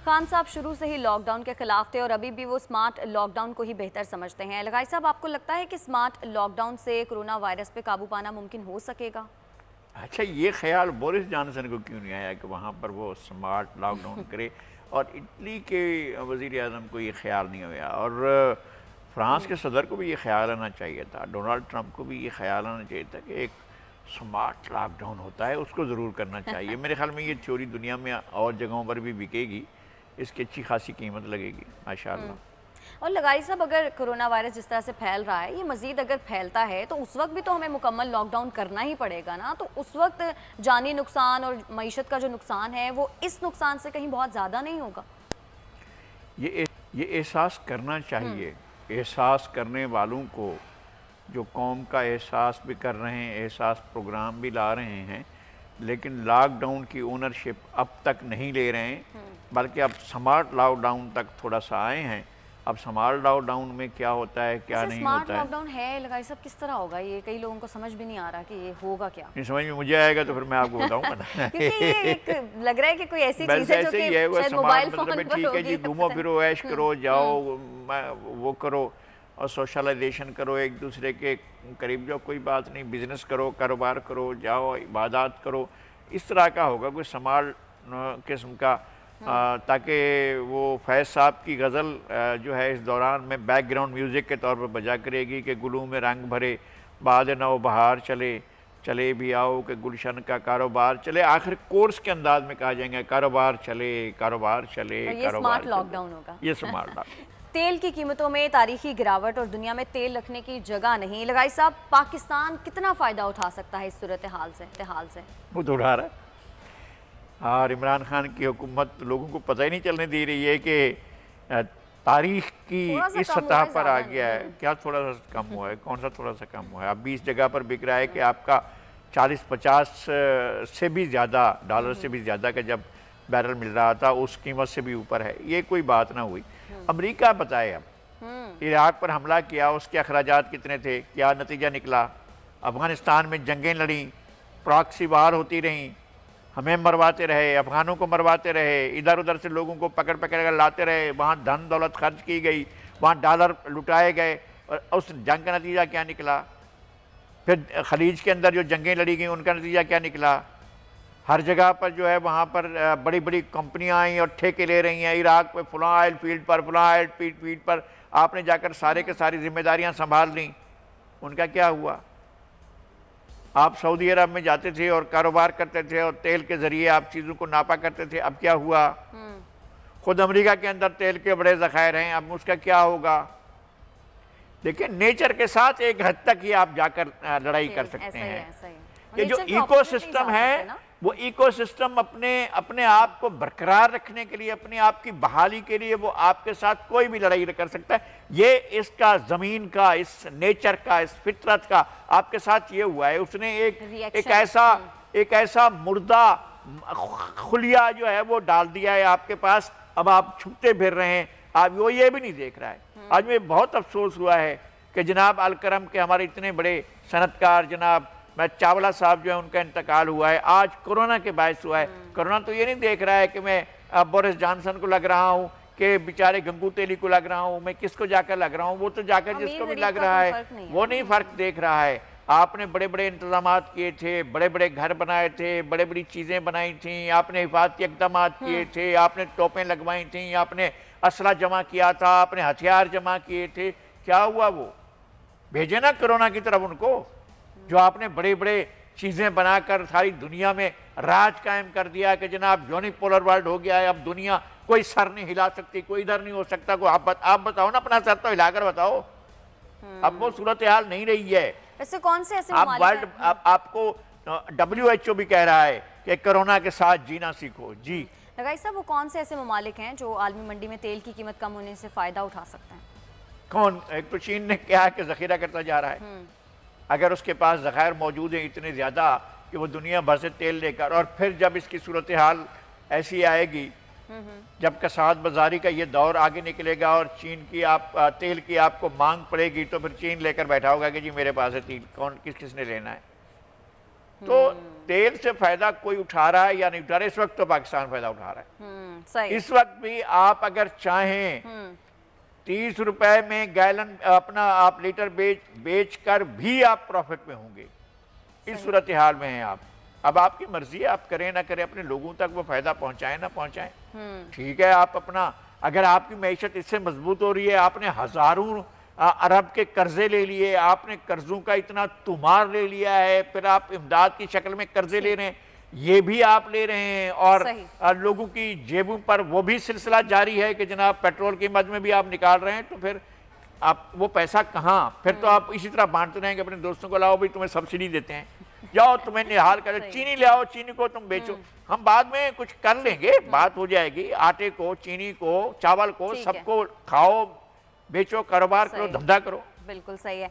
खान साहब शुरू से ही लॉकडाउन के खिलाफ थे और अभी भी वो स्मार्ट लॉकडाउन को ही बेहतर समझते हैं। लगाई साहब, आपको लगता है कि स्मार्ट लॉकडाउन से कोरोना वायरस पे काबू पाना मुमकिन हो सकेगा? अच्छा, ये ख्याल बोरिस जॉनसन को क्यों नहीं आया कि वहाँ पर वो स्मार्ट लॉकडाउन करे, और इटली के वज़ीर आज़म को ये ख्याल नहीं आया, और फ्रांस के सदर को भी ये ख्याल आना चाहिए था, डोनाल्ड ट्रंप को भी ये ख्याल आना चाहिए था कि एक स्मार्ट लॉकडाउन होता है, उसको ज़रूर करना चाहिए। मेरे ख्याल में ये थ्योरी दुनिया में और जगहों पर भी बिकेगी, इसकी अच्छी खासी कीमत लगेगी माशाअल्लाह। और लगाई साहब, अगर कोरोना वायरस जिस तरह से फैल रहा है, ये मजीद अगर फैलता है तो उस वक्त भी तो हमें मुकम्मल लॉकडाउन करना ही पड़ेगा ना। तो उस वक्त जानी नुकसान और मईशत का जो नुकसान है वो इस नुकसान से कहीं बहुत ज़्यादा नहीं होगा? ये एहसास करना चाहिए। एहसास करने वालों को, जो कौम का एहसास भी कर रहे हैं, एहसास प्रोग्राम भी ला रहे हैं, लेकिन लॉकडाउन की ओनरशिप अब तक नहीं ले रहे हैं, बल्कि अब स्मार्ट लॉकडाउन तक थोड़ा सा आए हैं। अब स्मार्ट लॉकडाउन में क्या होता है, क्या नहीं होता है। स्मार्ट लॉकडाउन है लगाई साहब, किस तरह होगा ये? कई लोगों को समझ भी नहीं आ रहा कि ये होगा क्या। नहीं समझ में मुझे आएगा तो फिर मैं आपको बताऊंगा ना। क्योंकि ये एक लग रहा है कि कोई ऐसी चीज है जो कि शायद मोबाइल फोन पर ठीक है जी, घूमो फिरो, ऐश करो, जाओ, वो करो और सोशलाइजेशन करो, एक दूसरे के करीब जाओ, कोई बात नहीं, बिजनेस करो, कारोबार करो, जाओ, इबादत करो, इस तरह का होगा कोई स्मार्ट किस्म का, ताकि वो फैज़ साहब की गज़ल जो है इस दौरान में बैकग्राउंड म्यूज़िक के तौर पर बजा करेगी कि गुलों में रंग भरे बाद नौ बहार चले, चले भी आओ कि गुलशन का कारोबार चले। आखिर कोर्स के अंदाज में कहा जाएंगे कारोबार चले, कारोबार चले, ये स्मार्ट लॉकडाउन होगा। ये स्मार्ट लॉकडाउन। तेल की कीमतों में तारीखी गिरावट और दुनिया में तेल रखने की जगह नहीं। लगाई साहब, पाकिस्तान कितना फ़ायदा उठा सकता है इस सूरत हाल से? वो तो उठा रहा है, और इमरान खान की हुकूमत लोगों को पता ही नहीं चलने दे रही है कि तारीख की इस सतह पर आ गया है। क्या थोड़ा सा कम हुआ है? कौन सा थोड़ा सा कम हुआ है? अब 20 जगह पर बिक रहा है कि आपका 40-50 से भी ज़्यादा डॉलर से भी ज़्यादा का जब बैरल मिल रहा था उस कीमत से भी ऊपर है। ये कोई बात ना हुई। अमेरिका बताए, अब इराक पर हमला किया, उसके अखराजात कितने थे, क्या नतीजा निकला? अफ़गानिस्तान में जंगें लड़ी, प्रॉक्सी वार होती रहीं, हमें मरवाते रहे, अफ़गानों को मरवाते रहे, इधर उधर से लोगों को पकड़ पकड़ कर लाते रहे, वहाँ धन दौलत खर्च की गई, वहाँ डॉलर लुटाए गए, और उस जंग का नतीजा क्या निकला? फिर खलीज के अंदर जो जंगें लड़ी गई उनका नतीजा क्या निकला? हर जगह पर जो है वहाँ पर बड़ी बड़ी कंपनियाँ आई और ठेके ले रही हैं। इराक में फलां ऑयल फील्ड पर, फलां ऑयल फील्ड पर आपने जाकर सारे के सारी जिम्मेदारियाँ संभाल लीं, उनका क्या हुआ? आप सऊदी अरब में जाते थे और कारोबार करते थे और तेल के ज़रिए आप चीज़ों को नापा करते थे, अब क्या हुआ? खुद अमेरिका के अंदर तेल के बड़े ज़खायर हैं, अब उसका क्या होगा? लेकिन नेचर के साथ एक हद तक ही आप जाकर लड़ाई कर सकते हैं। ये जो इकोसिस्टम है, वो इकोसिस्टम अपने आप को बरकरार रखने के लिए, अपने आप की बहाली के लिए वो आपके साथ कोई भी लड़ाई कर सकता है। ये इसका ज़मीन का, इस नेचर का, इस फितरत का आपके साथ ये हुआ है। उसने एक ऐसा मुर्दा खुलिया जो है वो डाल दिया है आपके पास। अब आप छुपते फिर रहे हैं, आप वो ये भी नहीं देख रहा है। आज में बहुत अफसोस हुआ है कि जनाब अलकरम के हमारे इतने बड़े सनतकार जनाब मैं चावला साहब जो है उनका इंतकाल हुआ है, आज कोरोना के बायस हुआ है। कोरोना तो ये नहीं देख रहा है कि मैं बोरिस जॉनसन को लग रहा हूँ कि बेचारे गंगू तेली को लग रहा हूँ, मैं किसको जाकर लग रहा हूँ, वो तो जाकर जिसको भी लग रहा है वो नहीं फ़र्क देख रहा है। आपने बड़े बड़े इंतजामात किए थे, बड़े बड़े घर बनाए थे, बड़े बड़ी चीज़ें बनाई थी, आपने हिफाजती इक़दाम किए थे, आपने टोपें लगवाई थी, आपने असला जमा किया था, आपने हथियार जमा किए थे। क्या हुआ? वो भेजे ना कोरोना की तरफ उनको, जो आपने बड़े बड़े चीज़ें बनाकर सारी दुनिया में राज कायम कर दिया कि जनाब यूनिपोलर वर्ल्ड हो गया है, अब दुनिया कोई सर नहीं हिला सकती, कोई इधर नहीं हो सकता। को आप बताओ ना, अपना सर तो हिलाकर बताओ। अब वो सूरत हाल नहीं रही है। वैसे कौन से ऐसे आप वर्ल्ड आपको WHO भी कह रहा है कि कोरोना के साथ जीना सीखो। जी लगाई साहब, वो कौन से ऐसे ममालिक हैं जो आलमी मंडी में तेल की कीमत कम होने से फ़ायदा उठा सकते हैं? कौन? एक तो चीन ने क्या है कि ज़ख़ीरा करता जा रहा है। अगर उसके पास ज़खायर मौजूद हैं इतने ज़्यादा कि वो दुनिया भर से तेल लेकर, और फिर जब इसकी सूरत हाल ऐसी आएगी, जब कसाद बाजारी का ये दौर आगे निकलेगा और चीन की तेल की आपको मांग पड़ेगी, तो फिर चीन लेकर बैठा होगा कि जी मेरे पास है तेल, किसने लेना है? तो तेल से फायदा कोई उठा रहा है या नहीं उठा रहा है? इस वक्त तो पाकिस्तान फायदा उठा रहा है। सही। इस वक्त भी आप अगर चाहें 30 रुपए में गैलन अपना आप लीटर बेच कर भी आप प्रॉफिट में होंगे। इस सूरत हाल में हैं आप। अब आपकी मर्जी है, आप करें ना करें, अपने लोगों तक वो फायदा पहुंचाएं ना पहुंचाएं। ठीक है, आप अपना अगर आपकी मैशत इससे मजबूत हो रही है, आपने हजारों अरब के कर्जे ले लिए, आपने कर्जों का इतना तुमार ले लिया है, फिर आप इमदाद की शक्ल में कर्जे ले रहे हैं, ये भी आप ले रहे हैं, और लोगों की जेबों पर वो भी सिलसिला जारी है कि जनाब पेट्रोल की मद में भी आप निकाल रहे हैं, तो फिर आप वो पैसा कहाँ? फिर तो आप इसी तरह बांटते रहेंगे अपने दोस्तों को, लाओ भाई तुम्हें सब्सिडी देते हैं, जाओ तुम्हें निहाल करो, चीनी ले आओ, चीनी को तुम बेचो, हम बाद में कुछ कर लेंगे, बात हो जाएगी। आटे को, चीनी को, चावल को, सबको खाओ, बेचो, कारोबार करो, धंधा करो। बिल्कुल सही है।